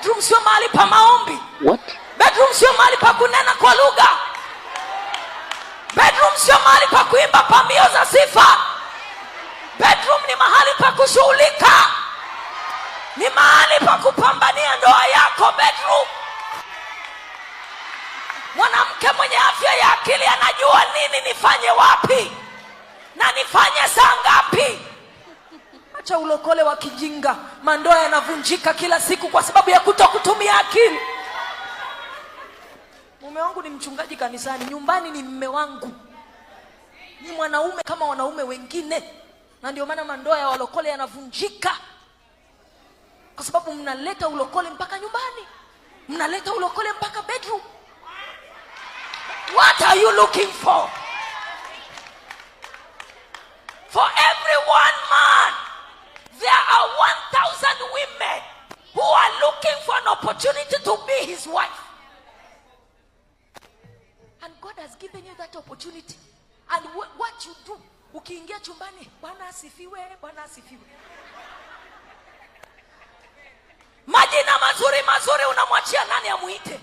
Bedroom sio mahali pa maombi. What? Bedroom sio mahali pa kunena kwa lugha. Bedroom sio mahali pa kuimba pambio za sifa. Bedroom ni mahali pa kushughulika. Ni mahali pa kupambania ndoa yako. Bedroom. Mwanamke mwenye afya ya akili anajua nini nifanye wapi na nifanye saa ngapi. Acha ulokole wa kijinga. Mandoa yanavunjika kila siku kwa sababu ya kutokutumia akili. Mume wangu ni mchungaji kanisani, nyumbani ni mume wangu, ni mwanaume kama wanaume wengine, na ndio maana mandoa ya walokole yanavunjika, kwa sababu mnaleta ulokole mpaka nyumbani, mnaleta ulokole mpaka bedroom. What are you looking for? For every one man, there are 1,000 women who are looking for an opportunity to be his wife. And God has given you that opportunity. And what you do, ukiingia chumbani, Bwana asifiwe, Bwana asifiwe. Majina mazuri mazuri unamwachia nani amuite?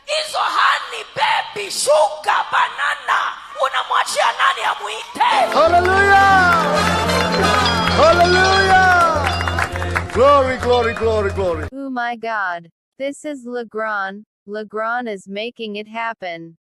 Hizo honey, baby, sugar, banana, unamwachia nani amuite? Hallelujah! Hallelujah! Glory, glory, glory, glory. Oh my God. This is Legrand. Legrand is making it happen.